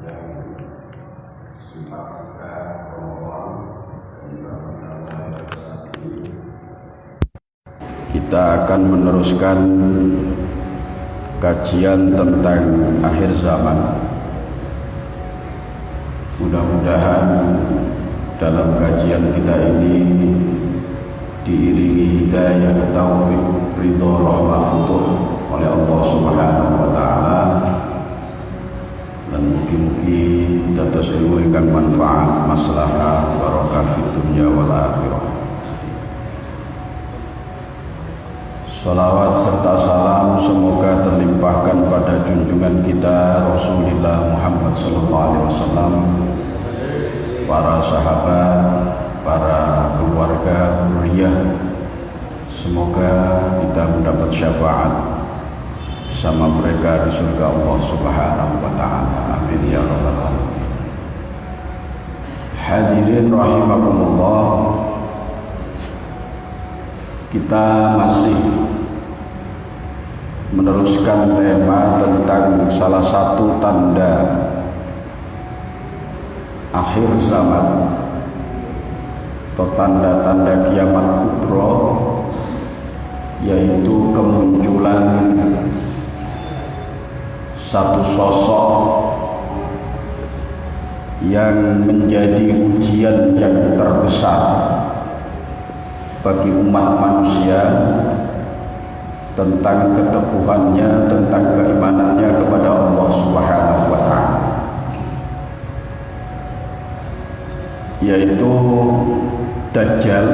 Kita akan meneruskan kajian tentang akhir zaman. Mudah-mudahan dalam kajian kita ini diiringi hidayah, taufik, ridho, rahmah, futuh oleh Allah Subhanahu wa taala, dan mugi-mugi dados ilmu ingkang manfaat, maslahah, barokah fid dunya wal akhirah. Salawat serta salam semoga terlimpahkan pada junjungan kita Rasulullah Muhammad SAW, para sahabat, para keluarga, zuriyah. Semoga kita mendapat syafaat bersama mereka di surga Allah Subhanahu wa taala. Amin ya rabbal alamin. Hadirin rahimakumullah, kita masih meneruskan tema tentang salah satu tanda akhir zaman atau tanda-tanda kiamat kubra, yaitu kemunculan satu sosok yang menjadi ujian yang terbesar bagi umat manusia tentang keteguhannya, tentang keimanannya kepada Allah Subhanahu wa taala, yaitu Dajjal.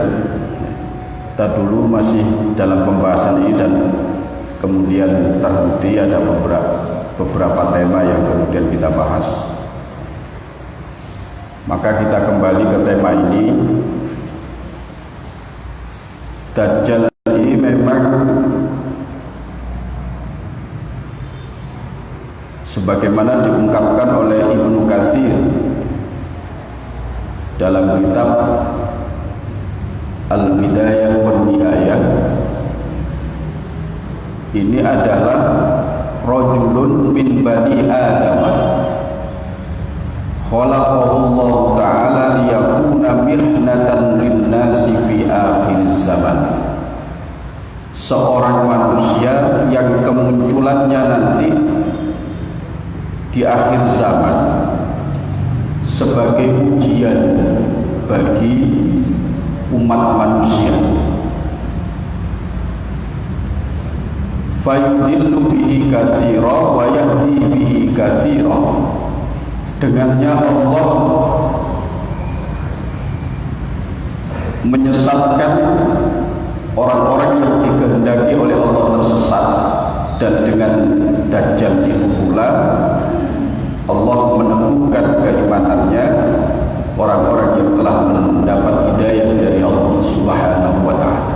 Kita dulu masih dalam pembahasan ini dan kemudian terhenti, ada beberapa tema yang kemudian kita bahas. Maka kita kembali ke tema ini. Dajjal ini memang sebagaimana diungkapkan oleh Ibnu Katsir dalam kitab Al-Bidayah wa Nihayah, ini adalah rajulun min bani Adam khalaqahu Allah ta'ala liyakuna mihnatan linnasi fi akhir zaman. Seorang manusia yang kemunculannya nanti di akhir zaman sebagai ujian bagi umat manusia. Fayudillu bihi katsira wa yahdi bihi katsira. Dengannya Allah menyesatkan orang-orang yang dikehendaki oleh Allah tersesat, dan dengan Dajjal itu pula Allah meneguhkan keimanannya orang-orang yang telah mendapat hidayah dari Allah Subhanahu wa taala.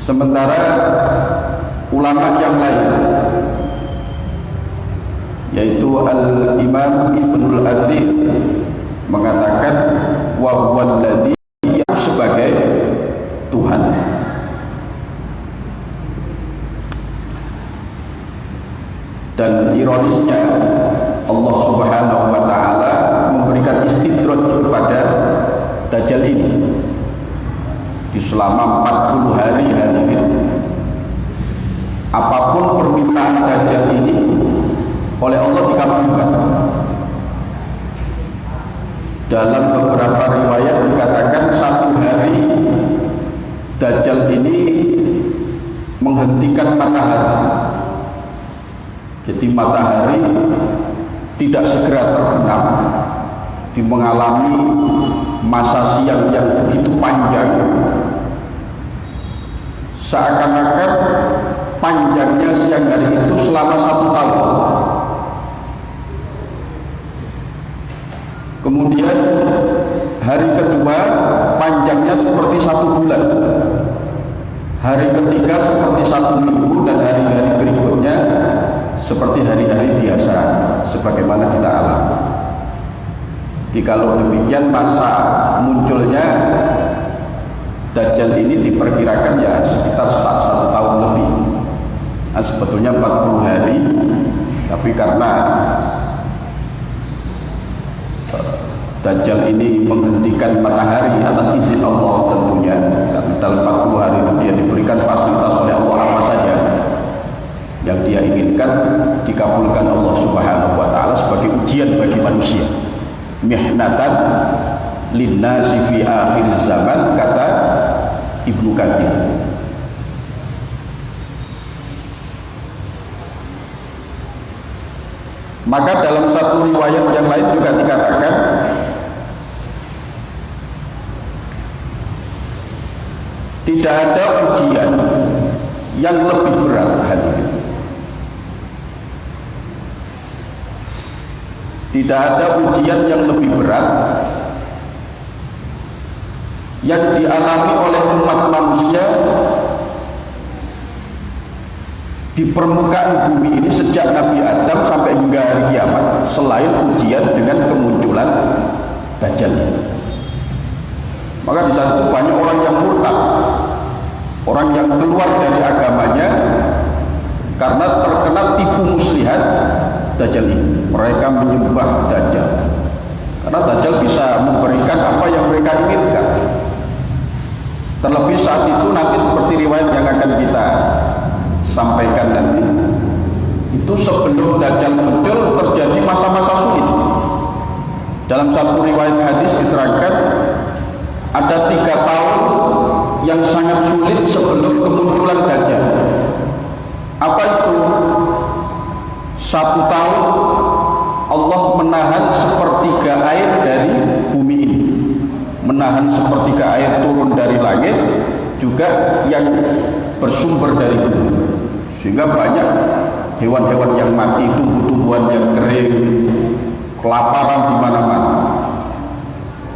Sementara ulama yang lain, yaitu Al-Imam Ibnul Athir, mengatakan wa huwal ladzi sebagai Tuhan. Dan ironisnya Allah Subhanahu wa taala memberikan istidraj kepada Dajjal ini di selama 40 hari ini. Apapun permintaan Dajjal ini oleh Allah dikabulkan. Dalam beberapa riwayat dikatakan satu hari Dajjal ini menghentikan matahari. Jadi matahari tidak segera terbenam, mengalami masa siang yang begitu panjang, seakan-akan panjangnya siang hari itu selama 1 tahun. Kemudian hari kedua panjangnya seperti 1 bulan, hari ketiga seperti 1 minggu, dan hari-hari berikutnya seperti hari-hari biasa sebagaimana kita alami. Kalau demikian, masa munculnya Dajjal ini diperkirakan ya sekitar 1 tahun lebih. sebetulnya 40 hari, tapi karena Dajjal ini menghentikan matahari atas izin Allah tentunya, karena dalam 40 hari itu dia diberikan fasilitas oleh Allah apa saja yang dia inginkan dikabulkan Allah Subhanahu wa taala sebagai ujian bagi manusia. Mihnatan linnasi fi akhir zaman, kata Ibnu Katsir. Maka dalam satu riwayat yang lain juga dikatakan tidak ada ujian yang lebih berat hadirin. Tidak ada ujian yang lebih berat yang dialami oleh umat manusia di permukaan bumi ini sejak Nabi Adam sampai hingga hari kiamat, selain ujian dengan kemunculan Dajjal. Maka di saat itu banyak orang yang murtad, orang yang keluar dari agamanya karena terkena tipu muslihat Dajjal ini. Mereka menyembah Dajjal karena Dajjal bisa memberikan apa yang mereka inginkan. Terlebih saat itu nanti seperti riwayat yang akan kita sampaikan nanti, itu sebelum Dajjal muncul terjadi masa-masa sulit. Dalam satu riwayat hadis diterangkan ada 3 tahun yang sangat sulit sebelum kemunculan Dajjal. Apa itu? 1 tahun Allah menahan sepertiga air dari bumi ini, menahan sepertiga air turun dari langit, juga yang bersumber dari bumi, sehingga banyak hewan-hewan yang mati, tumbuh-tumbuhan yang kering, kelaparan di mana-mana.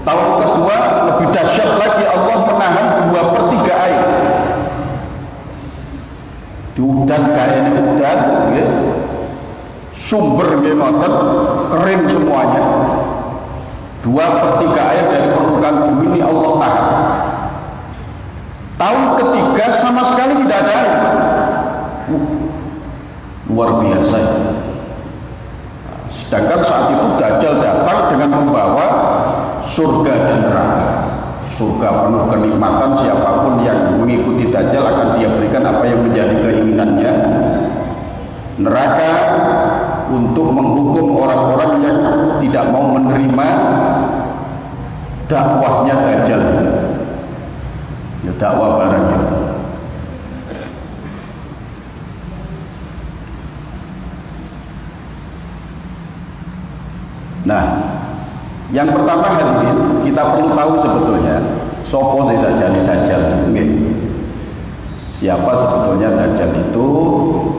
Tahun kedua lebih dahsyat lagi, Allah menahan 2/3 air. Di udan kayaknya udan, ya. Sumber ngoten kering semuanya. 2/3 air dari permukaan bumi ini Allah tahan. Tahun ketiga sama sekali tidak ada air. Luar biasa. Sedangkan saat itu Dajjal datang dengan membawa surga dan neraka. Surga penuh kenikmatan, siapapun yang mengikuti Dajjal akan dia berikan apa yang menjadi keinginannya. Neraka untuk menghukum orang-orang yang tidak mau menerima dakwahnya Dajjal. Ya, dakwah barangnya. Nah, yang pertama hari ini kita perlu tahu sebetulnya sopo saja nih Dajjal. Siapa sebetulnya Dajjal itu,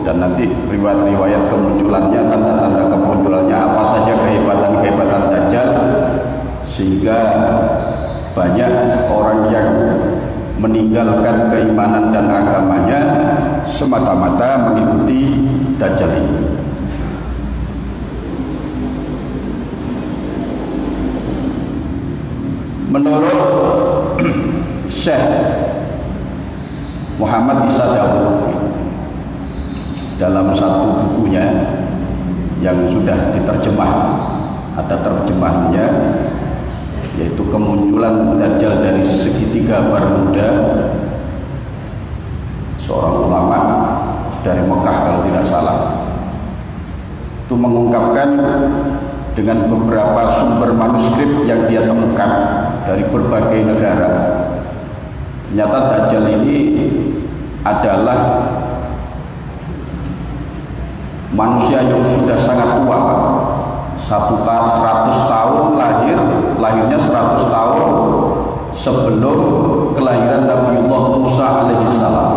dan nanti riwayat-riwayat kemunculannya, tanda-tanda kemunculannya, apa saja kehebatan-kehebatan Dajjal, sehingga banyak orang yang meninggalkan keimanan dan agamanya semata-mata mengikuti Dajjal ini. Menurut Syekh Muhammad Isa Daud dalam satu bukunya yang sudah diterjemah, ada terjemahannya, yaitu kemunculan Dajjal dari segitiga Bermuda, seorang ulama dari Mekah kalau tidak salah, itu mengungkapkan dengan beberapa sumber manuskrip yang dia temukan dari berbagai negara. Ternyata Dajjal ini adalah manusia yang sudah sangat tua, 100 tahun lahirnya 100 tahun sebelum kelahiran Nabiullah Musa alaihissalam.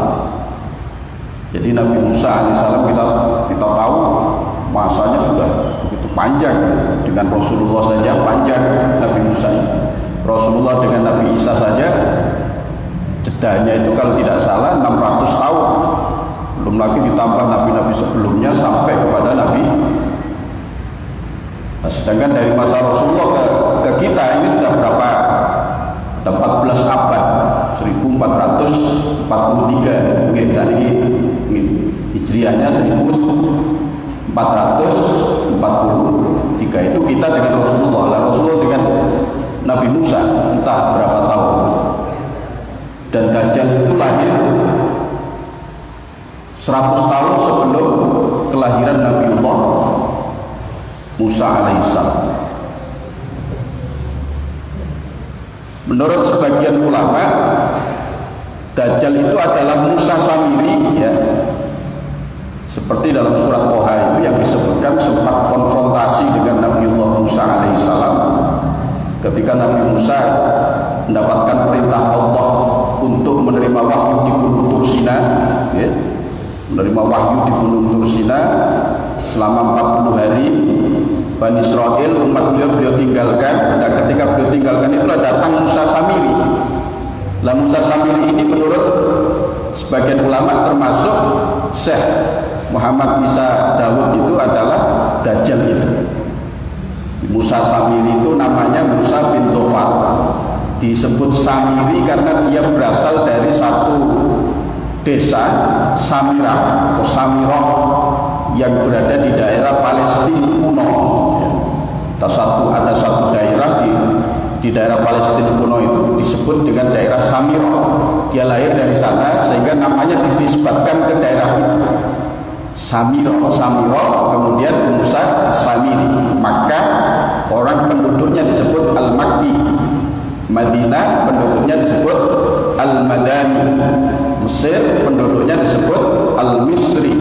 Jadi Nabi Musa alaihissalam kita tahu masanya sudah begitu panjang, dengan Rasulullah saja panjang Nabi Musa ini. Rasulullah dengan Nabi Isa saja jedanya itu kalau tidak salah 600 tahun, belum lagi ditambah nabi-nabi sebelumnya sampai kepada Nabi. Nah, sedangkan dari masa Rasulullah ke kita ini sudah berapa? Ada 14 abad, 1443 ini. Hijriahnya 1443 itu kita dengan Rasulullah. Lah Rasulullah dengan Nabi Musa entah berapa tahun. Dan Dajjal itu lahir 100 tahun sebelum kelahiran Nabiullah Musa alaihissalam. Menurut sebagian ulama, Dajjal itu adalah Musa Samiri, ya. Seperti dalam surat Toha itu yang disebutkan sempat konfrontasi dengan Nabiullah Musa alaihissalam ketika Nabi Musa mendapatkan perintah Allah untuk menerima wahyu di Gunung Tursina, ya. Menerima wahyu di Gunung Tursina selama 40 hari. Bani Israel umat beliau tinggalkan, dan ketika beliau tinggalkan itu datang Musa Samiri. Lah Musa Samiri ini menurut sebagian ulama termasuk Syekh Muhammad Isa Dawud itu adalah Dajjal itu. Musa Samiri itu namanya Musa bin Tofar. Disebut Samiri karena dia berasal dari satu desa Samirah atau Samirah yang berada di daerah Palestina kuno. Ada satu daerah di daerah Palestina kuno itu disebut dengan daerah Samirah. Dia lahir dari sana sehingga namanya dinisbatkan ke daerah itu. Samirah, kemudian Musa Samiri. Maka orang penduduknya disebut Al-Makki. Madinah penduduknya disebut Al-Madani. Mesir penduduknya disebut Al-Misri.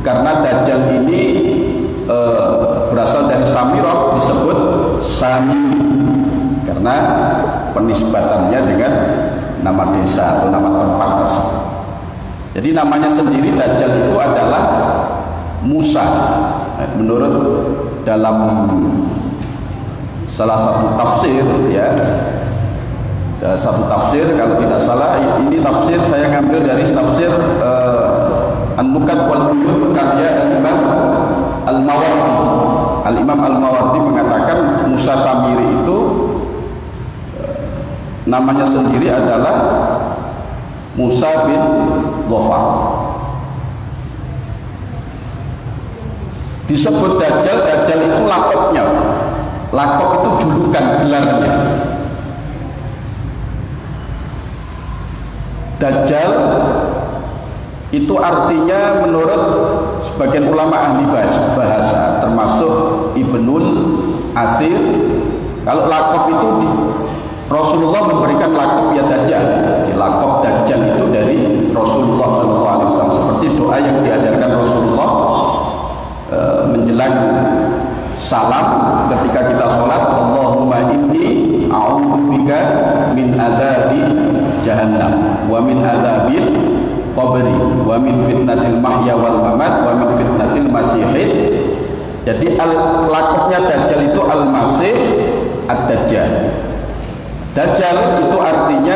Karena Dajjal ini berasal dari Samirah disebut Samiri karena penisbatannya dengan nama desa atau nama tempat tersebut. Jadi namanya sendiri Dajjal itu adalah Musa. Menurut dalam salah satu tafsir, ya, satu tafsir kalau tidak salah ini tafsir saya ngambil dari tafsir An-Nukat wal Buyut karya Al-Imam Al-Mawardi. Al-Imam Al-Mawardi mengatakan Musa Samiri itu namanya sendiri adalah Musa bin Dhofar. Disebut Dajjal, Dajjal itu lakopnya. Lakop itu julukan, gelarnya. Dajjal itu artinya menurut sebagian ulama ahli bahasa termasuk Ibnul Asir, kalau lakop itu Rasulullah memberikan lakop ya Dajjal. Lakop Dajjal itu dari Rasulullah SAW, seperti doa yang diajarkan Rasulullah menjelang salam ketika kita sholat, Allahumma inni a'udzubika min adzabi jahannam wa min adzabil qabri wa min fitnatil mahya wal mamat wa min fitnatil masihid. Jadi lakopnya Dajjal itu Al-Masih Ad-Dajjal. Dajjal itu artinya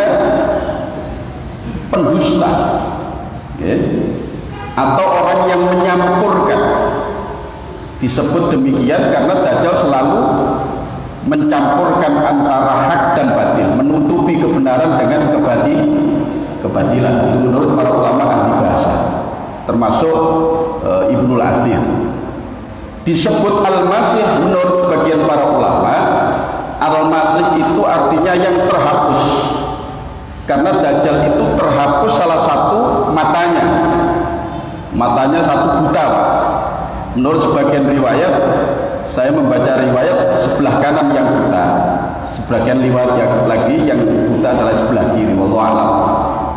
pendusta, ya, atau orang yang menyampurkan. Disebut demikian karena Dajjal selalu mencampurkan antara hak dan batil, menutupi kebenaran dengan kebatilan. Itu menurut para ulama ahli bahasa, termasuk Ibnul Athir. Disebut Al-Masih menurut sebagian para ulama, Al-Masih itu artinya yang terhapus. Karena Dajjal itu terhapus salah satu matanya. Matanya satu buta, Pak. Menurut sebagian riwayat, saya membaca riwayat sebelah kanan yang buta, sebagian riwayat yang lagi yang buta adalah sebelah kiri. Wallahu a'lam.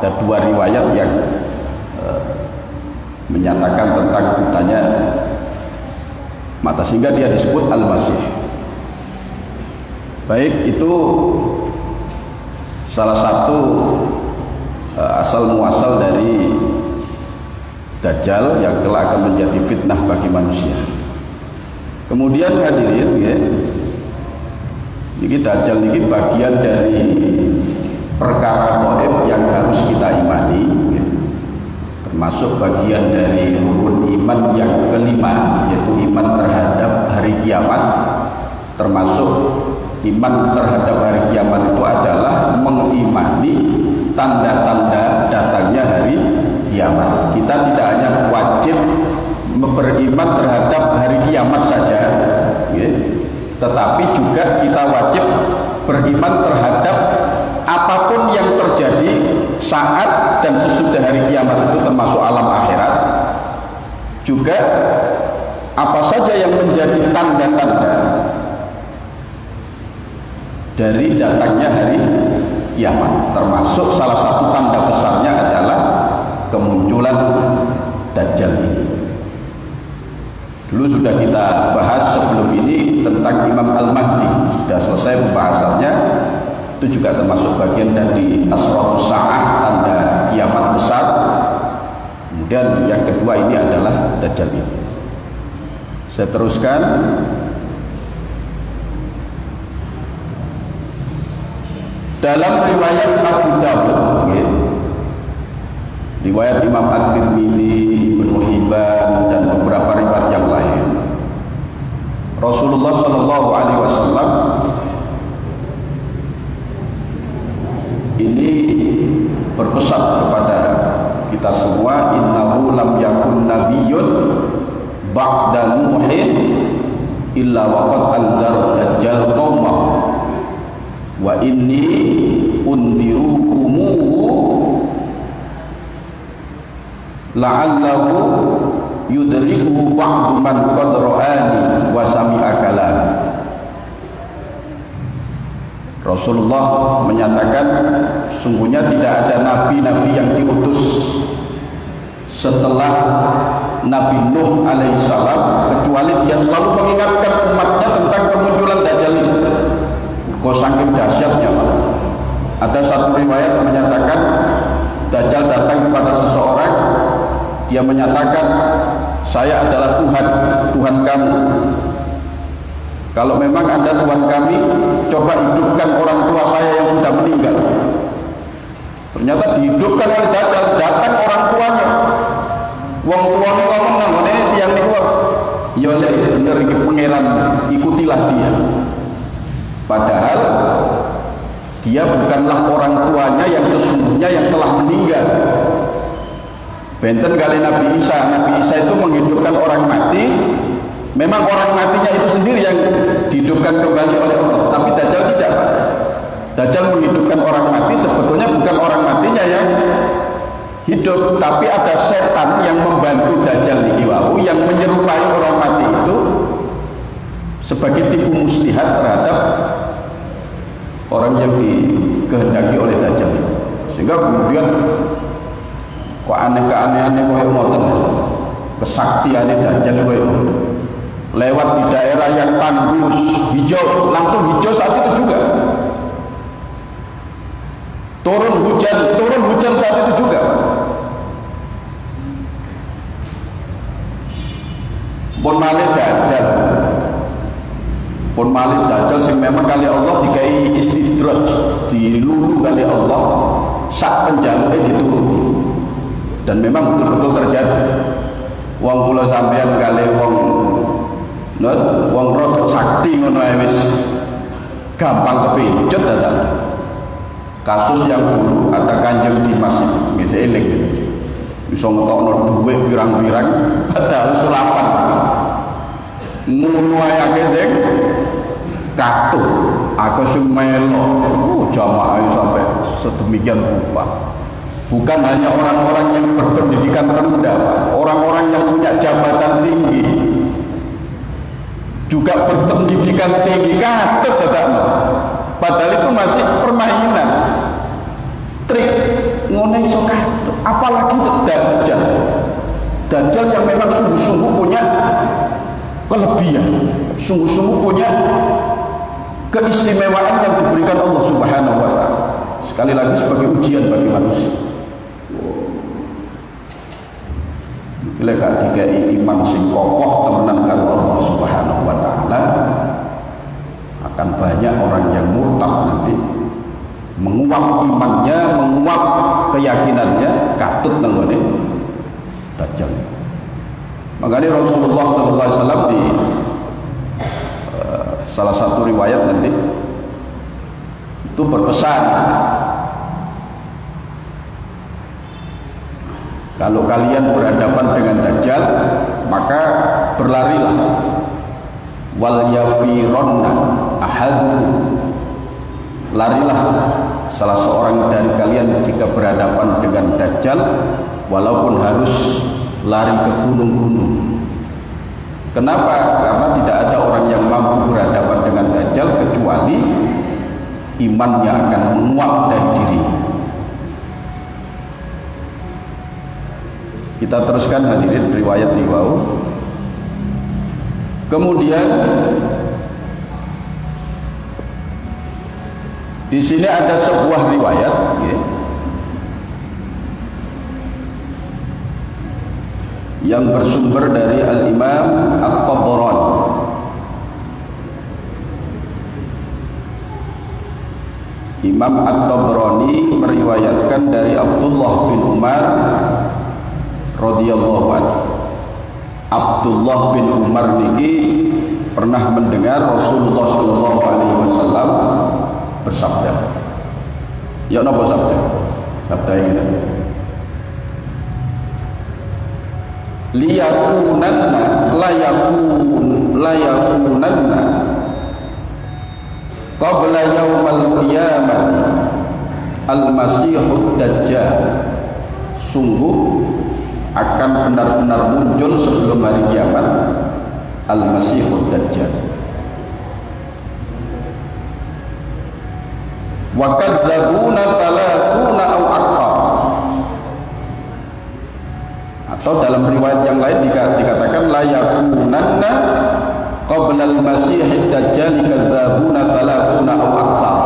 Ada dua riwayat yang menyatakan tentang butanya mata, sehingga dia disebut Al-Masih. Baik, itu salah satu asal muasal dari Dajjal yang kelak akan menjadi fitnah bagi manusia. Kemudian hadirin, ya, ini Dajjal ini bagian dari perkara gaib yang harus kita imani, ya. Termasuk bagian dari rukun iman yang kelima, yaitu iman terhadap hari kiamat. Termasuk iman terhadap hari kiamat itu adalah mengimani tanda-tanda datangnya hari kiamat. Kita tidak hanya wajib beriman terhadap hari kiamat saja, ya, tetapi juga kita wajib beriman terhadap apapun yang terjadi saat dan sesudah hari kiamat itu, termasuk alam akhirat. Juga apa saja yang menjadi tanda-tanda dari datangnya hari kiamat, termasuk salah satu tanda besarnya adalah kemunculan Dajjal ini. Dulu sudah kita bahas sebelum ini tentang Imam Al-Mahdi, sudah selesai pembahasannya. Itu juga termasuk bagian dari asratus sa'ah, tanda kiamat besar. Kemudian yang kedua ini adalah Dajjal ini. Saya teruskan. Dalam riwayat Abu Dawud, riwayat Imam At-Tirmidzi, Ibnu Hibban, dan beberapa riwayat yang lain, Rasulullah Shallallahu Alaihi Wasallam ini berpesan kepada kita semua, innahu lam yakun nabiyyun ba'da Nuhin illa waqad anzara dajjal qaumah wa inni undirukumuhu la'allahu yudrikuhu ba'du man qad ra'ani wa sami'a kalam. Rasulullah menyatakan, sungguhnya tidak ada nabi-nabi yang diutus setelah Nabi Nuh alaihissalam kecuali dia selalu mengingatkan umatnya tentang kemunculan Dajjal ini. Kok saking dahsyatnya, Pak. Ada satu riwayat menyatakan Dajjal datang kepada seseorang, dia menyatakan, saya adalah Tuhan kamu. Kalau memang Anda Tuhan kami, coba hidupkan orang tua saya yang sudah meninggal. Ternyata dihidupkan oleh Dajjal, datang orang tuanya. Wong tuanya ngomong nang tiang niku, ya bener iki pangeran, ikutilah dia. Padahal dia bukanlah orang tuanya yang sesungguhnya yang telah meninggal. Benten kali Nabi Isa itu menghidupkan orang mati. Memang orang matinya itu sendiri yang dihidupkan kembali oleh Allah, tapi Dajjal tidak. Dajjal menghidupkan orang mati, sebetulnya bukan orang matinya yang hidup, tapi ada setan yang membantu Dajjal niki wau, yang menyerupai orang mati itu sebagai tipu muslihat terhadap orang yang dikehendaki oleh Dajjal. Sehingga kemudian kok aneh-keanehan koyo ngoten, kesaktiane Dajjal koyo ngoten. Lewat di daerah yang tandus, hijau, langsung hijau saat itu juga. Turun hujan saat itu juga. Pun malih Dajjal sing memang kali Allah dikai istidraj, dilulu kali Allah, sak penjaluke dituruti. Dan memang betul-betul terjadi. Wong kula sampeyan kali wong rada sakti ngono ae wis gampang kepincut dadak. Kasus yang dulu ada Kanjeng Dimas wis eling. Bisa ngetokno dhuwit pirang-pirang padahal sulapan. Ngono ae akeh sing katuh, aku sing melo. Jamaah sampai sedemikian rupa. Bukan hanya orang-orang yang berpendidikan rendah, orang-orang yang punya jabatan tinggi juga berpendidikan tinggi katut dadakno. Padahal itu masih permainan, trik ngono iso katut. Apalagi Dajjal yang memang sungguh-sungguh punya kelebihan, sungguh-sungguh punya keistimewaan yang diberikan Allah Subhanahu wa taala. Sekali lagi sebagai ujian bagi manusia. Lek dikai iman sing kokoh temenan karo Allah Subhanahu wa taala, akan banyak orang yang murtad nanti, menguap imannya, menguap keyakinannya, katut nang ngene Dajjal. Makanya Rasulullah sallallahu alaihi wasallam di salah satu riwayat nanti itu berpesan, Kalau kalian berhadapan dengan Dajjal, maka berlarilah. Wal yafironna ahadukum, larilah salah seorang dari kalian jika berhadapan dengan Dajjal, walaupun harus lari ke gunung-gunung. Kenapa? Karena tidak ada orang yang mampu berhadapan dengan Dajjal kecuali imannya akan menguap dari diri. Kita teruskan hadirin riwayat riwayat. Kemudian di sini ada sebuah riwayat, ya, yang bersumber dari Al-Imam At-Tabarani. Imam At-Tabarani meriwayatkan dari Abdullah bin Umar radhiyallahu anhu. Abdullah bin Umar niki pernah mendengar Rasulullah sallallahu alaihi wasallam bersabda. Ya napa sabda? Sabda ini. Liyakunanna layakunanna qabla yaumal qiyamati al-masihud dajjal. Sungguh akan benar-benar muncul sebelum hari kiamat al-masihud dajjal. Wa kadzabuna thalathuna aw akthar. Atau dalam riwayat yang lain dikatakan la yakunanna qabla al-masihid dajjal kadzabuna thalathuna aw akthar.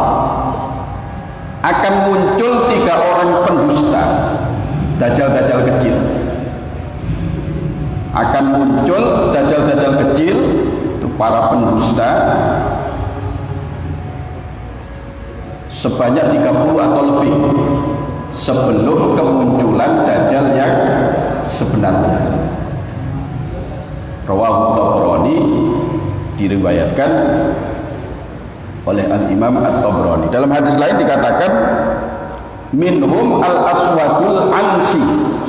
Akan muncul 3 orang pendusta, dajjal-dajjal kecil. Akan muncul dajjal-dajjal kecil, itu para pendusta, sebanyak 30 atau lebih sebelum kemunculan dajjal yang sebenarnya. Rawahu Tabrani, diriwayatkan oleh Al-Imam At-Tabrani. Dalam hadis lain dikatakan minhum al-aswadul ansi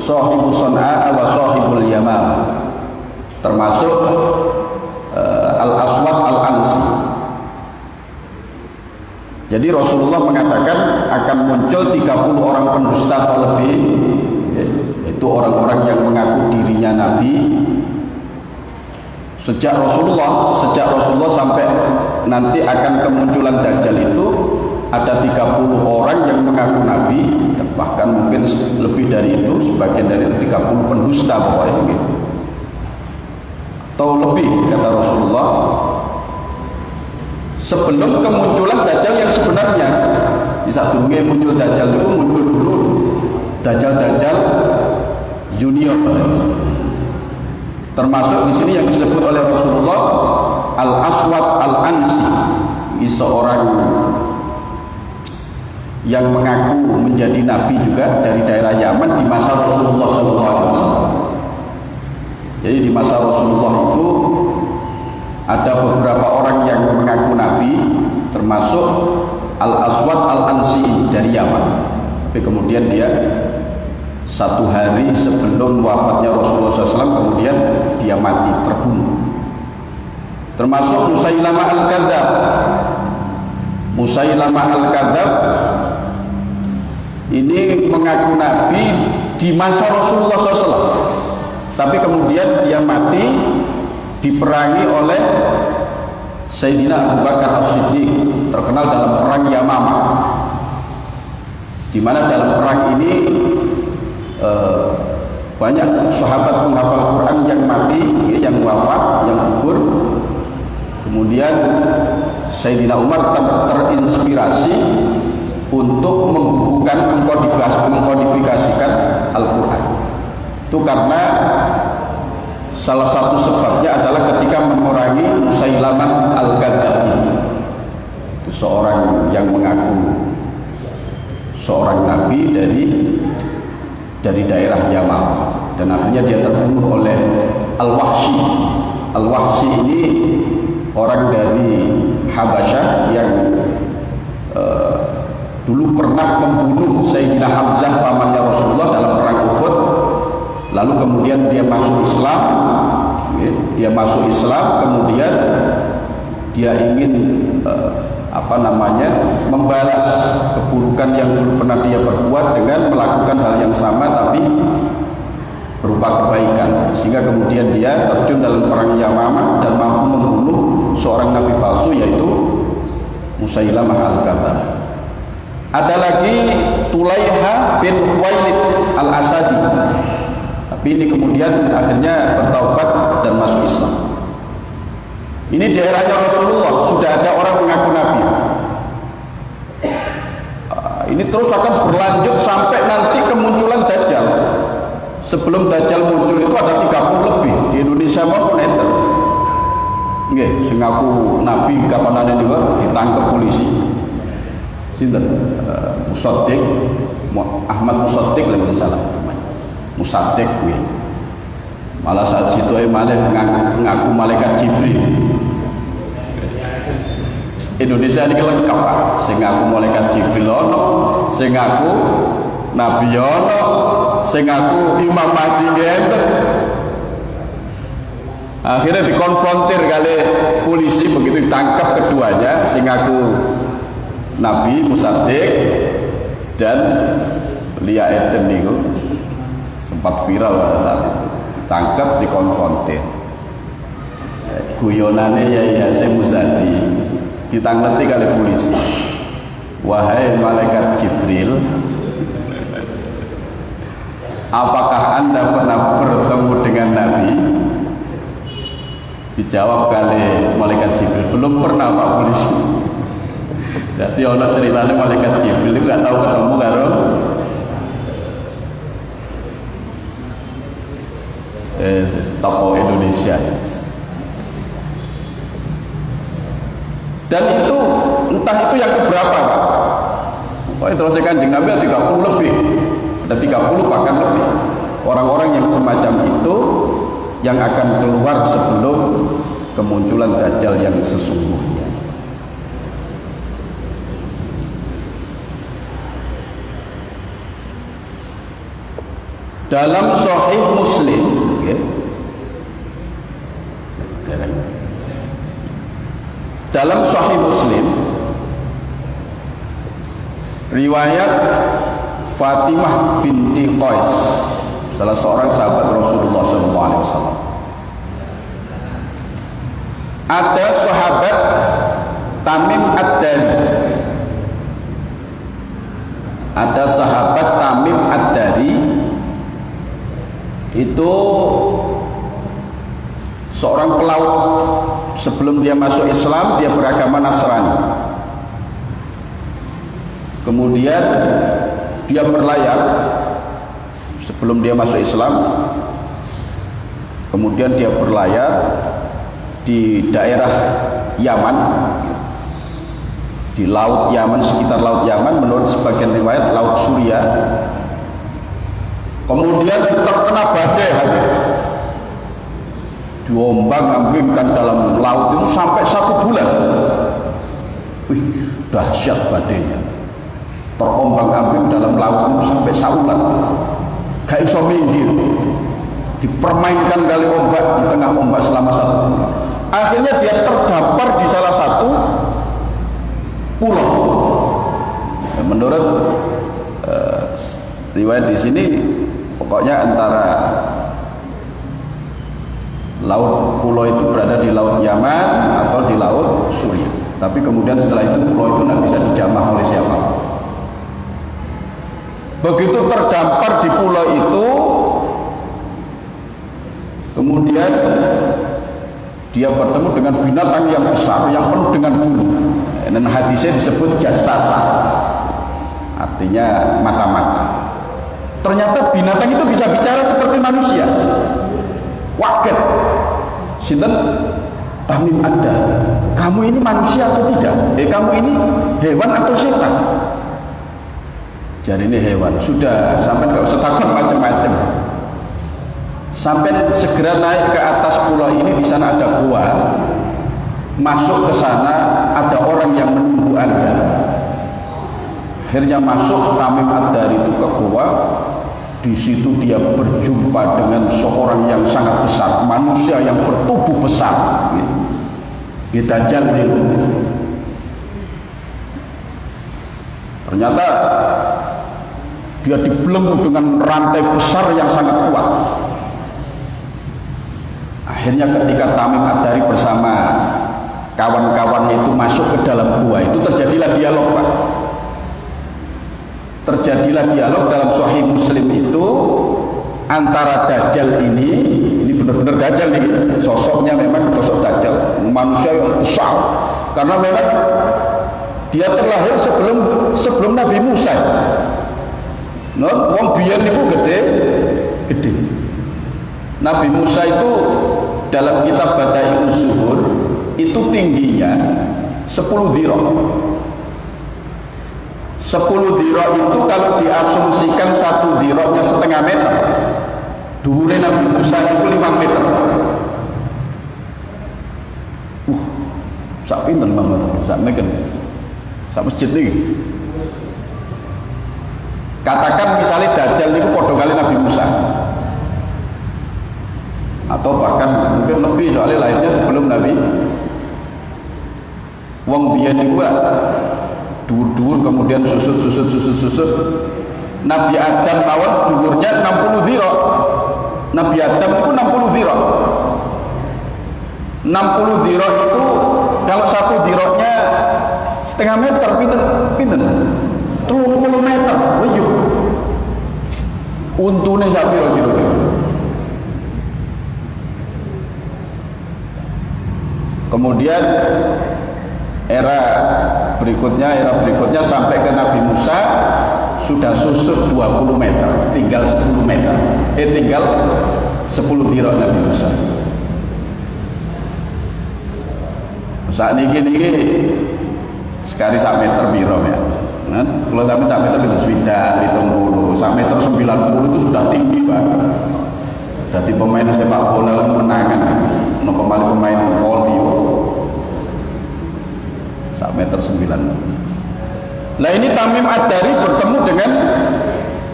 sahibu Son'a wa sahibul Yamam, termasuk al-aswad al-ansi. Jadi Rasulullah mengatakan akan muncul 30 orang pendusta atau lebih, itu orang-orang yang mengaku dirinya nabi. Sejak Rasulullah sampai nanti akan kemunculan Dajjal itu ada 30 orang yang mengaku nabi, bahkan mungkin lebih dari itu, sebagian dari 30 pendusta pokoknya gitu. Atau lebih kata Rasulullah sebelum kemunculan Dajjal yang sebenarnya. Di saat dulu muncul Dajjal itu muncul dulu Dajjal junior. Termasuk di sini yang disebut oleh Rasulullah al-aswad al-ansi, seorang yang mengaku menjadi nabi juga dari daerah Yaman di masa Rasulullah SAW. Jadi di masa Rasulullah itu ada beberapa orang yang mengaku nabi, termasuk al-aswad al-ansi dari Yaman. Tapi kemudian dia 1 hari sebelum wafatnya Rasulullah SAW kemudian dia mati, terbunuh. Termasuk Musailamah al-Kadzab. Musailamah al-Kadzab ini mengaku nabi di masa Rasulullah SAW, tapi kemudian dia mati diperangi oleh Sayyidina Abu Bakar As-Siddiq, terkenal dalam perang Yamamah, di mana dalam perang ini banyak sahabat penghafal Quran yang mati, yang wafat, yang gugur. Kemudian Sayyidina Umar terinspirasi untuk membukukan, mengkodifikasikan Al-Quran. Itu karena salah satu sebabnya adalah ketika memerangi Musailamah al-Kadzab ini. Itu seorang yang mengaku seorang nabi dari daerah Yaman, dan akhirnya dia terbunuh oleh Al-Wahsy. Al-Wahsy ini orang dari Habasyah yang dulu pernah membunuh Sayyidina Hamzah pamannya Rasulullah dalam perang Uhud. lalu kemudian dia masuk Islam, kemudian dia ingin membalas keburukan yang dulu pernah dia perbuat dengan melakukan hal yang sama tapi berupa kebaikan, sehingga kemudian dia terjun dalam perang Yamamah dan mampu membunuh seorang nabi palsu yaitu Musailamah al-Kadzdzab. Ada lagi Tulaiha bin Khuwailid al-Asadi, tapi ini kemudian akhirnya bertaubat dan masuk Islam. Ini daerahnya Rasulullah, sudah ada orang mengaku nabi. Ini terus akan berlanjut sampai nanti kemunculan Dajjal. Sebelum Dajjal muncul itu ada 30 lebih di Indonesia maupun enten. Nggih, sing ngaku nabi kapan niku ditangkap polisi. Sinten? Musaddiq, Ahmad Musaddiq lha salah namanya. Musaddiq nggih. Malah saat situ malah ngaku malaikat Jibril. Indonesia ini lengkap Pak, sing ngaku malaikat Jibril ono, sing ngaku nabi ono, sing ngaku Imam Mahdi ngenten. Akhirnya dikonfrontir kali polisi, begitu ditangkap keduanya, sing ngaku nabi Musaddiq dan Lia Eden niku sempat viral pada saat itu. Ditangkap, dikonfrontir. Guyonane Yai Hasyim Muzadi ditangleti kali polisi. Wahai malaikat Jibril, apakah Anda pernah bertemu dengan Nabi? Dijawab kali malaikat Jibril, belum pernah Pak polisi. Jadi ono ceritanya malaikat Jibril itu gak tahu ketemu karo tokoh Indonesia. Dan itu entah itu yang keberapa Pak. Pokoknya terus Kanjeng Nabi ada 30 lebih. Ada 30 bahkan lebih. Orang-orang yang semacam itu yang akan keluar sebelum kemunculan Dajjal yang sesungguhnya. Dalam Sahih Muslim, dalam Sahih Muslim, riwayat Fatimah binti Qais, salah seorang sahabat Rasulullah SAW. Ada sahabat Tamim Ad-Dari. Ada sahabat Tamim Ad-Dari itu seorang pelaut. Sebelum dia masuk Islam, dia beragama Nasrani. Kemudian dia berlayar sebelum dia masuk Islam. Kemudian dia berlayar di daerah Yaman, di laut Yaman, sekitar laut Yaman, menurut sebagian riwayat laut Suria. Kemudian terkena badai hadir, diombang-ambingkan dalam laut itu sampai 1 bulan. Wih, dahsyat badainya. Terombang-ambing dalam laut itu sampai saulan. Gak iso minggir. Dipermainkan kali ombak di tengah ombak selama 1 bulan. Akhirnya dia terdampar di salah satu pulau. Menurut riwayat di sini, pokoknya antara pulau itu berada di laut Yaman atau di laut Suria. Tapi kemudian setelah itu pulau itu tidak bisa dijamah oleh siapa. Begitu terdampar di pulau itu, kemudian dia bertemu dengan binatang yang besar yang penuh dengan bulu. Dan hadisnya disebut jassasa, artinya mata-mata. Ternyata binatang itu bisa bicara seperti manusia. Waget. Sinten? Tamim Ad-Dari. Kamu ini manusia atau tidak? Kamu ini hewan atau setan? Jadi ini hewan. Sudah, sampai gak usah takut macam-macam. Sampai segera naik ke atas pulau ini, di sana ada gua. Masuk ke sana, ada orang yang menunggu Anda. Akhirnya masuk Tamim Ad-Dari itu ke gua. Di situ dia berjumpa dengan seorang yang sangat besar, manusia yang bertubuh besar. Dajjal itu. Ternyata dia dibelenggu dengan rantai besar yang sangat kuat. Akhirnya ketika Tamim Ad-Dari bersama kawan-kawannya itu masuk ke dalam gua, itu terjadilah dialog, Pak. Terjadilah dialog dalam Sahih Muslim itu antara Dajjal ini benar-benar Dajjal nih, sosoknya memang sosok Dajjal, manusia yang besar, karena memang dia terlahir sebelum Nabi Musa. Wong biyen niku gede. Nabi Musa itu dalam kitab Bada'i'uz Zuhur itu tingginya 10 dhira'. 10 dhira' itu kalau diasumsikan satu dhira'nya setengah meter, dhuwure Nabi Musa itu 5 meter. Sak pinten 5 meter, sak meken. Sak masjid niki. Katakan misalnya Dajjal itu padha kali Nabi Musa, atau bahkan mungkin lebih, soalnya lahirnya sebelum Nabi. Wong biyen niku dhuwur-dhuwur kemudian susut. Nabi Adam mawon dhuwurnya 60 dhira'. Nabi Adam itu 60 dhira'. 60 dhira' itu kalau satu dhira'nya setengah meter, pinten? 30 meter. Lho. Untune sak pira-pira. Kemudian era berikutnya sampai ke Nabi Musa sudah susut 20 meter, tinggal 10 meter. Tinggal 10 dhira' Nabi Musa. Saat niki sekali sak meter piro ya. Kalau sampai sak meter itu sudah 70, sak meter 90 itu sudah tinggi, Pak. Jadi pemain sepak bola menangan, pemain voli sak meter 90. Nah ini Tamim Ad-Dari bertemu dengan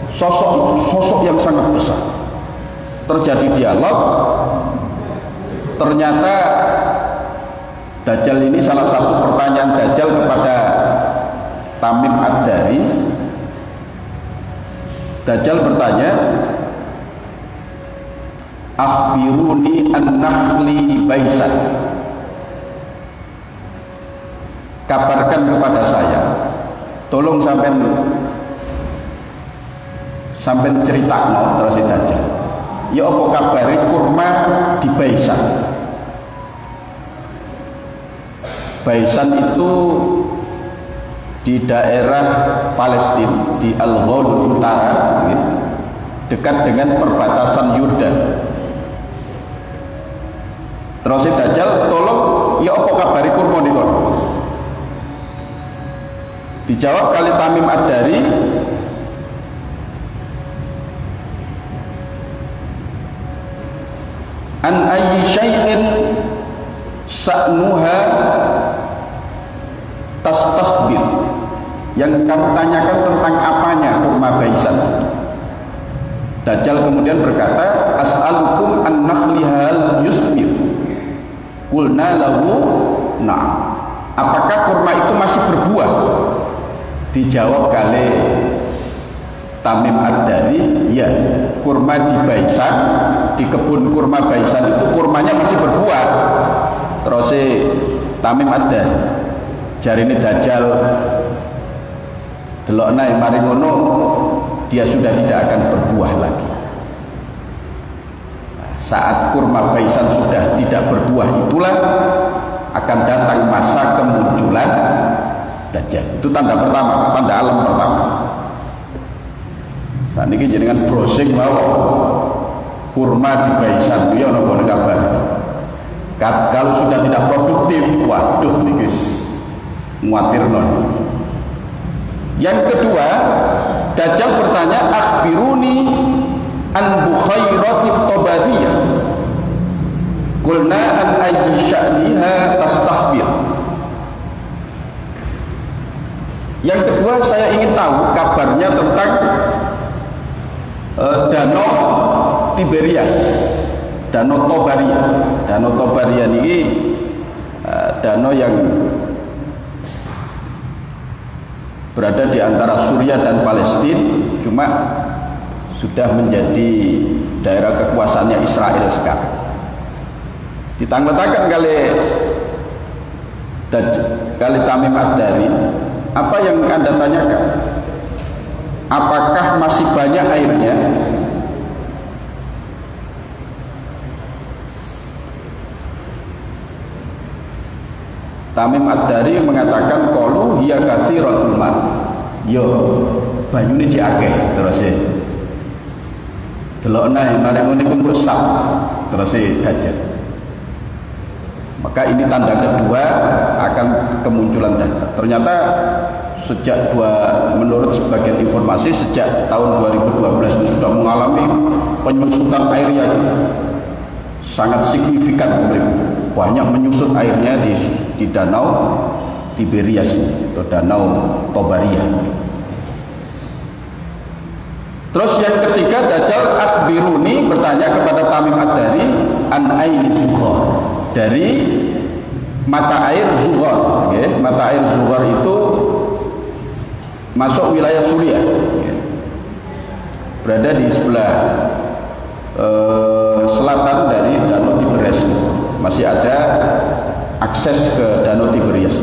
sosok yang sangat besar. Terjadi dialog. Ternyata Dajjal ini, salah satu pertanyaan Dajjal kepada Tamim Ad-Dari, Dajjal bertanya, akhbiruni an-nakhli baisan, kabarkan kepada saya, tolong sampean ceritakan terus Dajjal, ya apa kabari kurma di Baisan. Baisan itu di daerah Palestina, di Al-Ghol Utara, dekat dengan perbatasan Yordan. Terus Dajjal, tolong ya apa kabari kurma niku? Dijawab kali Tamim Ad-Dari, an ayyi syai'in sa'nuha tastakhbir, yang kamu tanyakan tentang apanya kurma Baisan. Dajjal kemudian berkata, as'alukum an nakhlihal yusmir. Qulna lahu na'am. Apakah kurma itu masih berbuah? Dijawab kali Tamim Ad-Dari, ya, kurma di Baisan, di kebun kurma Baisan itu kurmanya masih berbuah. Terus Tamim Ad-Dari, jari ini Dajjal delokna mari ngono, dia sudah tidak akan berbuah lagi. Saat kurma Baisan sudah tidak berbuah, itulah akan datang masa kemunculan Dajjal. Itu tanda pertama, tanda alam pertama. Saat ini jenengan browsing mau kurma di Baisan, ya ono boleh kabar. Kalau sudah tidak produktif, waduh nih guys, nguatir non. Yang kedua, Dajjal bertanya, akhbiruni an bukhairatit tabadiyah. Qulna an ayyi sya'niha tastahbir. Yang kedua, saya ingin tahu kabarnya tentang Danau Tiberias, Danau Tobaria. Danau Tobaria ini danau yang berada di antara Suriah dan Palestina, cuma sudah menjadi daerah kekuasaannya Israel sekarang. Ditangkutakan kali Tamim Ad-Dari. Apa yang Anda tanyakan? Apakah masih banyak airnya? Tamim Ad-Dari mengatakan qalu hiya katsiratul ma. Yo, banyune cek akeh terus e. Delokna mari ngene ku engko sak terus e Dajjal. Maka ini tanda kedua akan kemunculan Dajjal. Ternyata menurut sebagian informasi sejak tahun 2012 itu sudah mengalami penyusutan air yang sangat signifikan. Banyak menyusut airnya di danau Tiberias atau danau Tobaria. Terus yang ketiga, Dajjal akhbiruni bertanya kepada Tamim Ad-Dari an aini Zuhar, dari mata air Zuhar. Okay. Mata air Zuhar itu masuk wilayah Suriah, okay. Berada di sebelah selatan dari danau Tiberias. Masih ada akses ke danau Tiberias.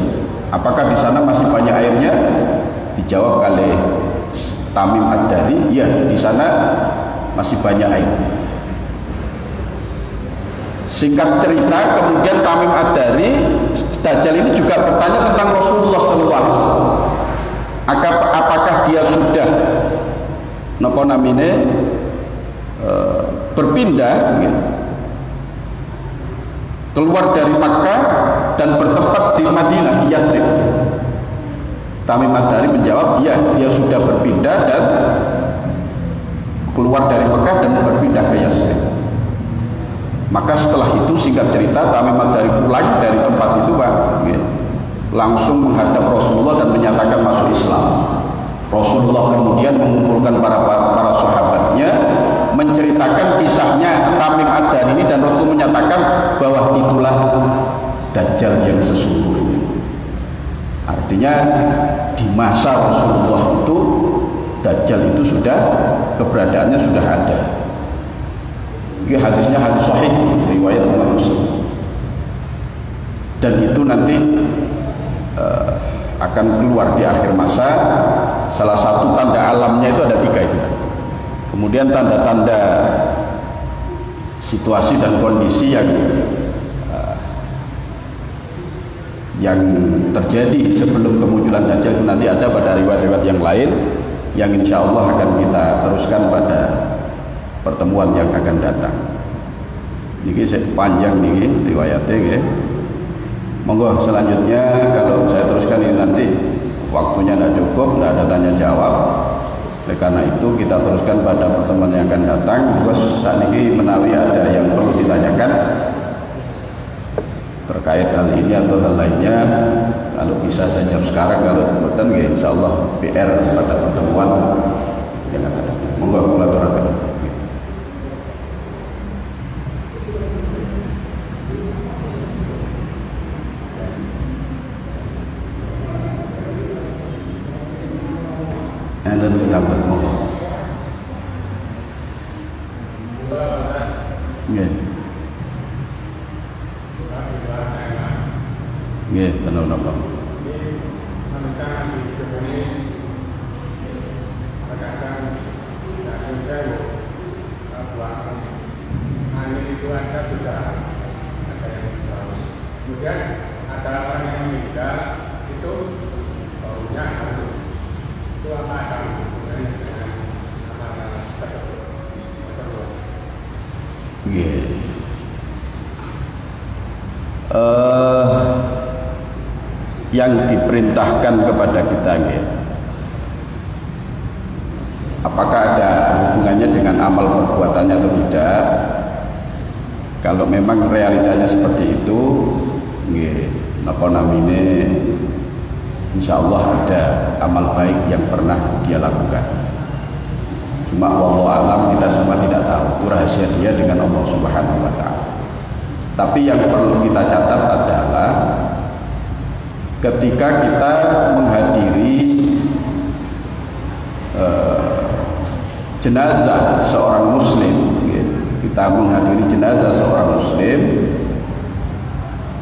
Apakah di sana masih banyak airnya? Dijawab oleh Tamim Ad-Dari, ya, di sana masih banyak air. Singkat cerita, kemudian Tamim Ad-Dari, Dajjal ini juga bertanya tentang Rasulullah SAW. Apakah dia sudah berpindah, gitu, keluar dari Makkah dan bertempat di Madinah, di Yathrib? Tamim Ad-Dari menjawab, ya, dia sudah berpindah dan keluar dari Mekah dan berpindah ke Yathrib. Maka setelah itu, singkat cerita, Tamim Ad-Dari pulang dari tempat itu, Pak, langsung menghadap Rasulullah dan menyatakan masuk Islam. Rasulullah kemudian mengumpulkan para sahabatnya, menceritakan kisahnya Tamim Ad-Dari ini, dan Rasul menyatakan bahwa itulah Dajjal yang sesungguhnya. Artinya di masa Rasulullah itu Dajjal itu sudah, keberadaannya sudah ada. Ini hadisnya hadis sahih riwayat Imam Muslim. Dan itu nanti akan keluar di akhir masa. Salah satu tanda alamnya itu ada 3 itu. Kemudian tanda-tanda situasi dan kondisi yang terjadi sebelum kemunculan Dajjal itu nanti ada pada riwayat-riwayat yang lain, yang insya Allah akan kita teruskan pada pertemuan yang akan datang. Ini panjang nih riwayatnya. Monggo selanjutnya kalau saya teruskan ini nanti waktunya tidak cukup, tidak ada tanya jawab. Oleh karena itu kita teruskan pada pertemuan yang akan datang. Bos saat ini menawi ada yang perlu ditanyakan terkait hal ini atau hal lainnya, kalau bisa saya jawab sekarang, kalau bukan ya insya Allah PR pada pertemuan yang akan datang. Monggo kula aturaken. Enten tambah monggo. Nggih. Nggih, tenang napa. Kemudian ada orang yang meninggal itu baunya harum. Itu apa ada hubungannya dengan tersebut? Yang diperintahkan kepada kita, apakah ada hubungannya dengan amal perbuatannya atau tidak? Kalau memang realitanya seperti itu, insya Allah ada amal baik yang pernah dia lakukan. Cuma wallahu alam, kita semua tidak tahu, itu rahasia dia dengan Allah Subhanahu wa taala. Tapi yang perlu kita catat adalah ketika kita menghadiri jenazah seorang muslim, kita menghadiri jenazah seorang muslim,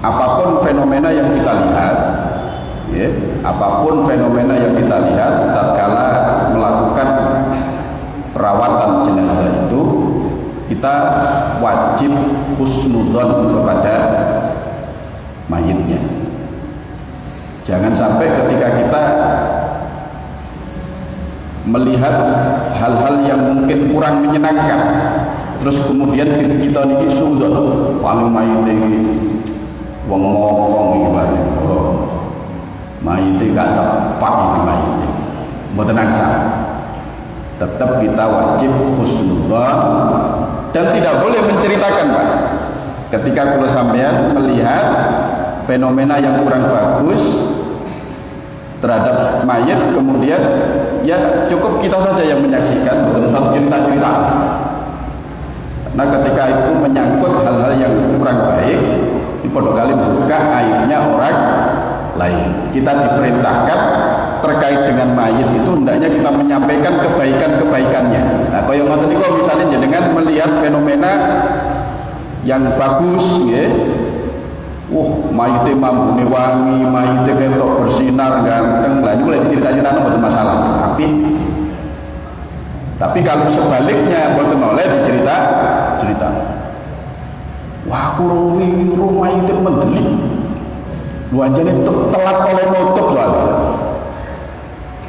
apapun fenomena yang kita lihat, apapun fenomena yang kita lihat tatkala melakukan perawatan jenazah itu, kita wajib husnudzon kepada mayitnya. Jangan sampai ketika kita melihat hal-hal yang mungkin kurang menyenangkan, terus kemudian kita niki suudzon, wong mayit iki wong mokong iki bareng. Oh, mayit gak tepat iki mayit. Mboten angsal. Tetap kita wajib husnudzon dan tidak boleh menceritakan, Pak. Ketika kula sampean melihat fenomena yang kurang bagus terhadap mayit, kemudian ya cukup kita saja yang menyaksikan, bukan suatu cerita-cerita. Nah, ketika itu menyangkut hal-hal yang kurang baik, di pondok kali buka aibnya orang lain. Kita diperintahkan terkait dengan mayit itu hendaknya kita menyampaikan kebaikan-kebaikannya. Nah, kaya ngoten niku misalnya jenengan melihat fenomena yang bagus, nggih. Mayite mambune wangi, mayite ketok bersinar ganteng. Lah niku lek dicerita-critakno mboten masalah. Tapi kalau sebaliknya mboten oleh cerita. Wah, aku rumah itu mendelik. Lu anjane telat oleh nutup soalnya.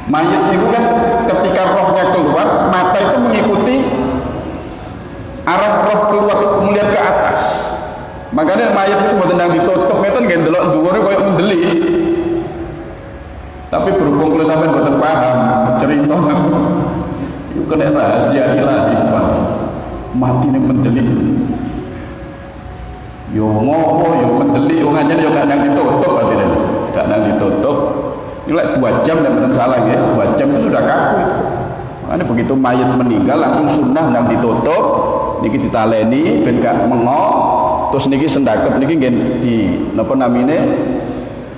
Mayit itu kan ketika rohnya keluar, mata itu mengikuti arah roh keluar itu melihat ke atas. Makanya mayit itu mboten nang ditutup ngeten nggih ndelok dhuwure koyo mendelik. Tapi berhubung kula sampean mboten paham cerita itu kena rahasia ilahi, Pak. Matine mendelik. Yo ngopo yo mendelik wong anjen yo gak nang ditutup atine. Gak nang ditutup. Ini 2 jam dan mboten salah ya. 2 jam itu sudah kaku itu. Makanya begitu mayit meninggal langsung sunnah nang ditutup, niki ditaleni ben gak mengok. Terus niki sendakep niki nggih di napa namine?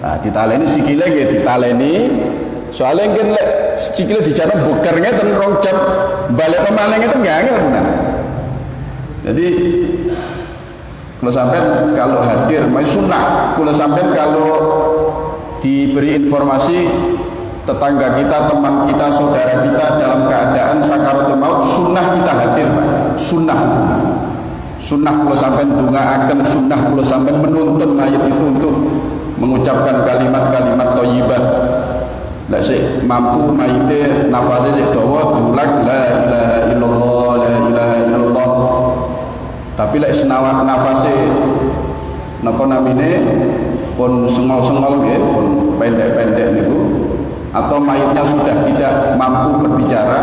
Nah, ditaleni sikile nggih ditaleni. Soale nggih lek sikile dijana buker ngeten 2 jam balik maneh ngeten nggih angel tenan. Jadi kalau sampai kalau hadir mai sunnah, kalau sampai kalau diberi informasi tetangga kita, teman kita, saudara kita dalam keadaan sakaratul maut, sunnah kita hadir, Pak. Sunnah kalau sampai ndongaaken, sunnah kalau sampai menuntun mayit itu untuk mengucapkan kalimat-kalimat thayyibah. Lek sik mampu mayite nafase sik dawa dulang la ilaha illallah, la ilaha illallah. Tapi lek senawak nafase napa namine pun sengol-sengol nggih, pun pendek-pendek niku, atau mayitnya sudah tidak mampu berbicara,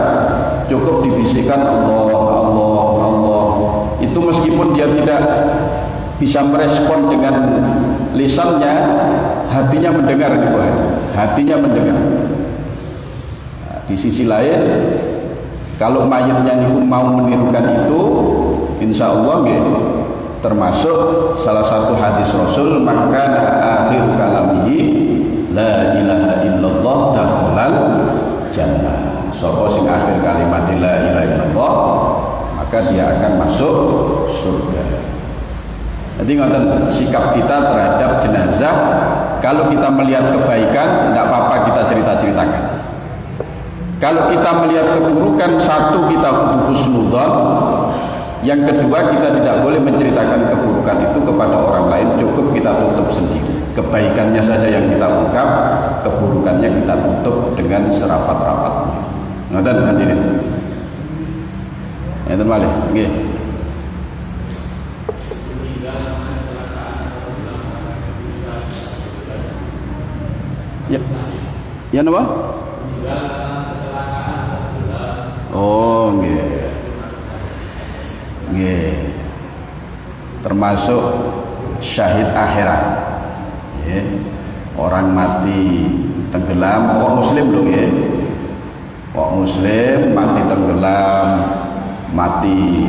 cukup dibisikkan Allah, Allah, Allah. Itu meskipun dia tidak bisa merespon dengan lisannya, hatinya mendengar niku, hatinya mendengar. Nah, di sisi lain, kalau mayitnya niku mau menirukan itu, insya Allah nggih termasuk salah satu hadis Rasul, maka akhir kalamihi la ilaha illallah dakhalal jannah. Sapa sing akhir kalimat la ilaha illallah maka dia akan masuk surga. Jadi ngoten sikap kita terhadap jenazah, kalau kita melihat kebaikan tidak apa-apa kita cerita-ceritakan. Kalau kita melihat keburukan, satu kita husnudzon, yang kedua kita tidak boleh menceritakan keburukan itu kepada orang lain, cukup kita tutup sendiri. Kebaikannya saja yang kita ungkap, keburukannya kita tutup dengan serapat-rapatnya. Ngoten hadirin. Enten malih nggih. Ya. Ya napa? Oh, nggih. Nggih. Termasuk syahid akhirat. Nggih. Orang mati tenggelam, orang muslim lho nggih. Kok muslim mati tenggelam, mati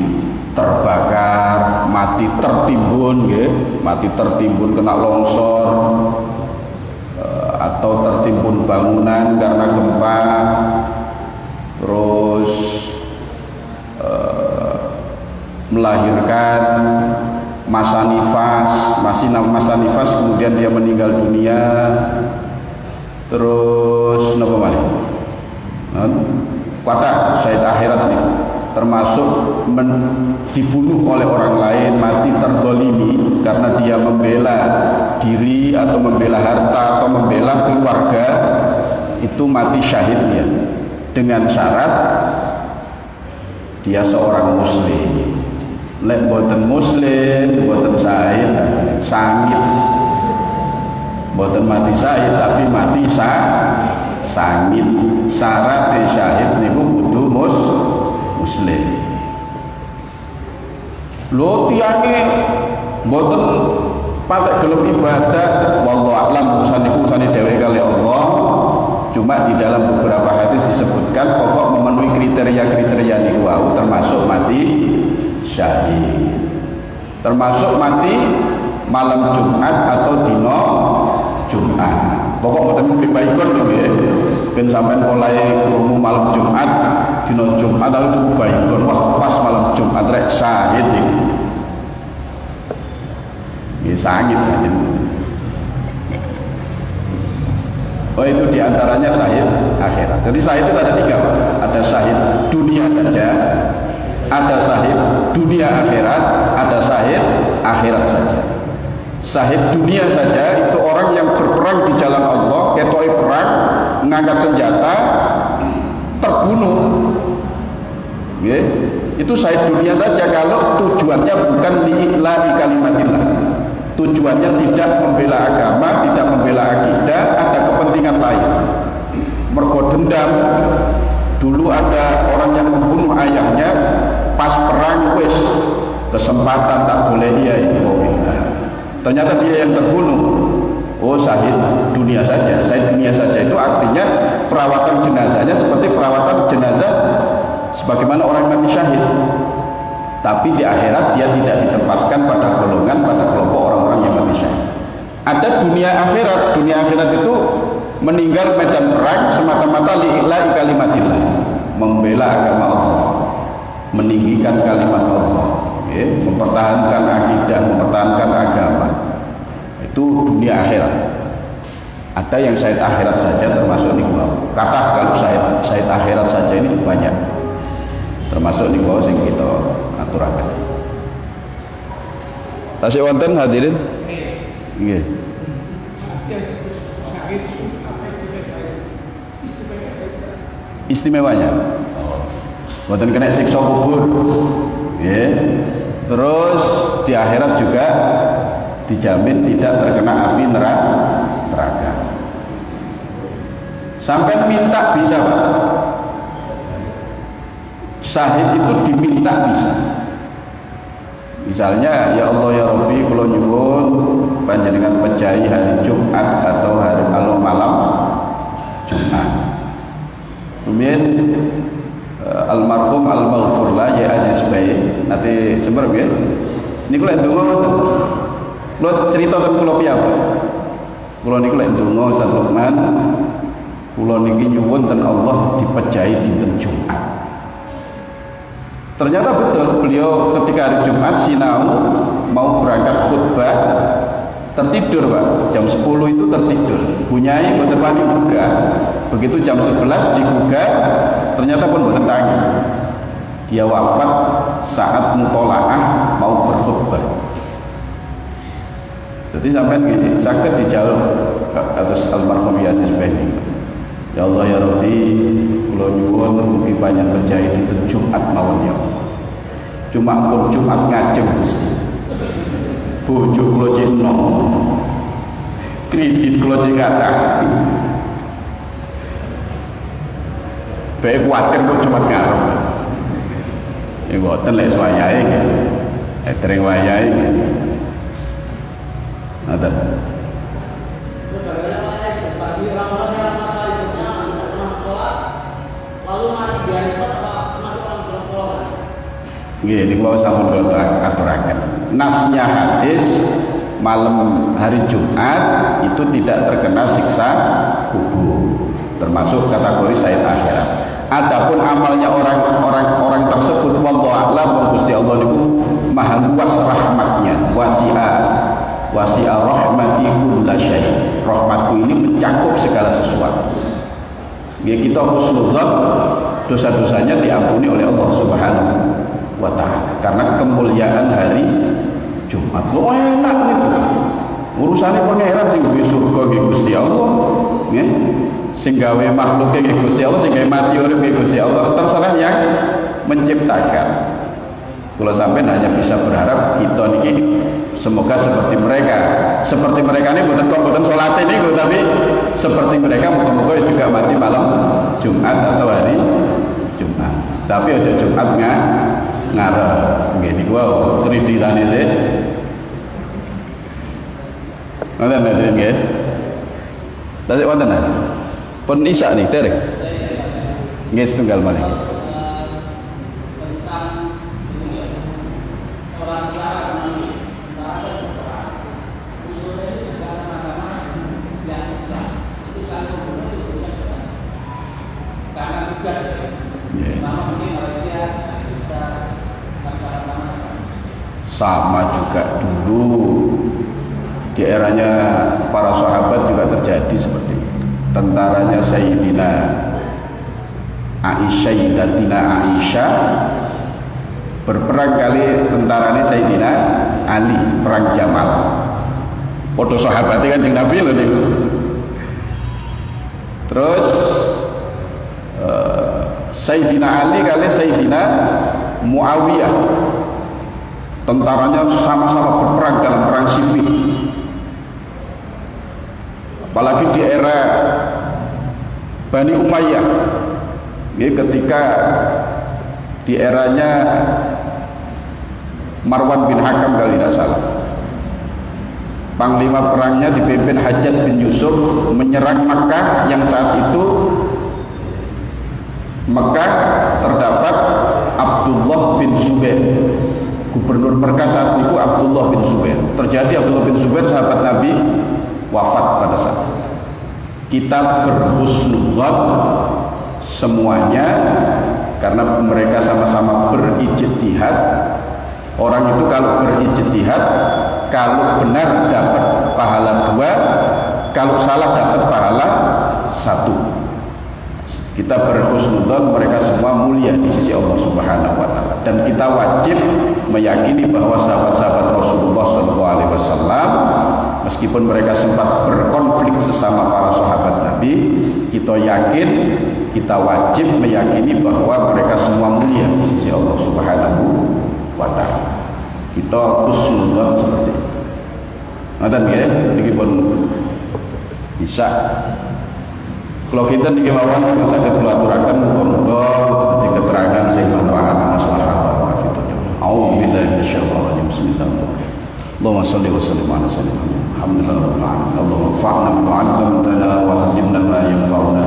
terbakar, mati tertimbun nggih, mati tertimbun kena longsor atau tertimbun bangunan karena gempa, terus melahirkan masa nifas kemudian dia meninggal dunia, terus napa malih kata syahid akhirat nih, termasuk dibunuh oleh orang lain, mati terdolimi karena dia membela diri atau membela harta atau membela keluarga, itu mati syahid ya, dengan syarat dia seorang muslim. Lek boten muslim, boten syahid, sangit. Boten mati syahid tapi mati sangit. Syarat syahid niku kudu muslim. Lho tiange boten patek gelem ibadah, wallahu a'lam urusan niku urusane dhewe kali Allah. Cuma di dalam beberapa hadis disebutkan pokok memenuhi kriteria-kriteria niku wau termasuk mati syahid, termasuk mati malam Jumat atau dino Jumat. Pokok mboten mimpi baikon lho nggih. Ben sampean mulai krungu malam Jumat, dino Jumat lalu tuku baikon, wah pas malam Jumat rek syahid iki. Nggih sangit hati. Oh itu diantaranya syahid akhirat. Jadi syahid itu ada 3 Pak. Ada syahid dunia saja, ada syahid dunia akhirat, ada syahid akhirat saja. Syahid dunia saja itu orang yang berperang di jalan Allah, ketoi perang, mengangkat senjata, terbunuh. Okay. Itu syahid dunia saja kalau tujuannya bukan li'ilahi kalimatillah. Tujuannya tidak membela agama, tidak membela akidah, ada kepentingan lain. Mergo dendam. Dulu ada orang yang membunuh ayahnya, pas perang wis kesempatan tak boleh iya ini. Ternyata dia yang terbunuh. Oh syahid dunia saja. Syahid dunia saja itu artinya perawatan jenazahnya seperti perawatan jenazah sebagaimana orang mati syahid. Tapi di akhirat dia tidak ditempatkan pada golongan, pada kelompok orang-orang yang mati syahid. Ada dunia akhirat. Dunia akhirat itu meninggal medan perang semata-mata li'ilahi kalimatillah, membela agama Allah, meninggikan kalimat Allah, mempertahankan akidah, mempertahankan agama. Itu dunia akhirat. Ada yang syahid akhirat saja termasuk niku. Kata kalau syahid akhirat saja ini banyak. Termasuk niku sing kita aturaken. Tasih wonten hadirin? Nggih. Istimewanya mboten kena siksa kubur. Nggih. Terus di akhirat juga dijamin tidak terkena api neraka. Sampai minta bisa Pak. Syahid itu diminta bisa. Misalnya ya Allah ya Rabbi kula nyuwun panjenengan pejahi hari Jumat atau hari malam Jumat. Kemudian almarhum al-maghfurlah ya Aziz Bayi nanti sebar ya. Ini kula ndonga ngoten. Kula cerita tentang kula piyambak. Kula niku lek ndonga Ustaz Lukman, kula niki nyuwun ten Allah dipejahi dinten Jumat. Ternyata betul beliau ketika hari Jumat sinau mau berangkat khutbah tertidur Pak, jam 10 itu tertidur, bunyai mboten wani buka. Begitu jam 11 dibuka ternyata pun mboten tangi. Dia wafat saat mutolaah mau berkhutbah. Jadi sampai gini, sakit dijawab atas almarhum Aziz Beni. Ya Allah ya Rabbi, kula nyuwun mugi banyak penjahit itu Jumat mawon ya. Cuma pun Jumat ngajeng Gusti. Bojo kula cino. Kredit kula cek kathah. Bae kuwatir kok Jumat ngarep. Ya mboten lek wayahe nggih. Dereng wayahe nggih. Ada. Lalu Nggih niku sampun kula aturaken. Nasnya hadis malam hari Jumat itu tidak terkena siksa kubur, termasuk kategori said akhirat. Adapun amalnya orang tersebut wallahu a'lam, Gusti Allah niku maha luas rahmatnya, wasi'a rahmati kullasyai. Rahmatku ini mencakup segala sesuatu. Ya kita husnudzon, dosa-dosanya diampuni oleh Allah Subhanahu wa taala karena kemuliaan hari Jumat. Lo enak niku. Urusane pangeran sing duwe surga nggih Gusti Allah, nggih. Sing gawe makhluke nggih Gusti Allah, sing gawe mati urip nggih Gusti Allah. Terserah yang menciptakan. Kalau sampai hanya bisa berharap kita niki semoga seperti mereka. Seperti mereka ini bukan sholat ini, tapi seperti mereka moga-moga juga mati malam Jumat atau hari Jumat. Tapi aja Jumat ngarep. Nggih niku wae kreditane sih. Ngoten hadirin nggih. Tasik wonten nggih. Pun isya nih, derek. Nggih setunggal malih. Sama juga dulu di eranya para sahabat juga terjadi seperti itu. Tentaranya Sayyidina Aisyah berperang kali tentaranya Sayyidina Ali perang Jamal. Foto sahabatnya kan dengan Nabi loh niku. Terus Sayyidina Ali kali Sayyidina Muawiyah, tentaranya sama-sama berperang dalam perang sifil. Apalagi di era Bani Umayyah, ya, ketika di eranya Marwan bin Hakam kalau tidak salah, panglima perangnya dipimpin Hajjaj bin Yusuf menyerang Makkah yang saat itu Mekah terdapat Abdullah bin Zubair. Gubernur Mekah saat itu Abdullah bin Zubair. Terjadi Abdullah bin Zubair sahabat Nabi wafat pada saat itu. Kita berhusnudzon semuanya karena mereka sama-sama berijtihad. Orang itu kalau berijtihad, kalau benar dapat pahala 2, kalau salah dapat pahala 1. Kita berhusnudzon mereka semua mulia di sisi Allah Subhanahu wa taala, dan kita wajib meyakini bahwa sahabat-sahabat Rasulullah SAW meskipun mereka sempat berkonflik sesama para sahabat Nabi, kita yakin, kita wajib meyakini bahwa mereka semua mulia di sisi Allah Subhanahu wa taala. Kita husnudzon seperti itu. Ngoten nggih, niki pun bisa. Kalau kita niki mawon saged kula aturaken muga-muga dadi keterangan sing manfaat maslahah barokah fitunya. A'udzu billahi minasyaitonir rajim. Bismillahirrahmanirrahim. Allahumma shalli wa sallim ala sayyidina Muhammad. Alhamdulillahirabbil alamin. Allahumma fa'na bima 'allamtana wa 'allimna ma yanfa'una.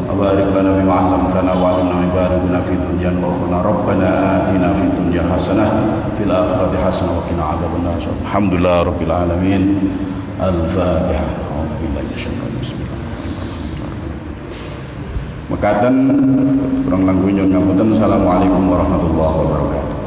Wa barik lana bima 'allamtana wa 'allimna ma yubarik fi dunya wa akhirah. Rabbana atina fid dunya hasanah fil akhirati hasanah wa qina adzabannar. Alhamdulillahirabbil alamin. Al-Fatihah. A'udzu billahi minasyaitonir rajim. Mekaten kurang langkung nyuwun ngapunten. Assalamualaikum warahmatullahi wabarakatuh.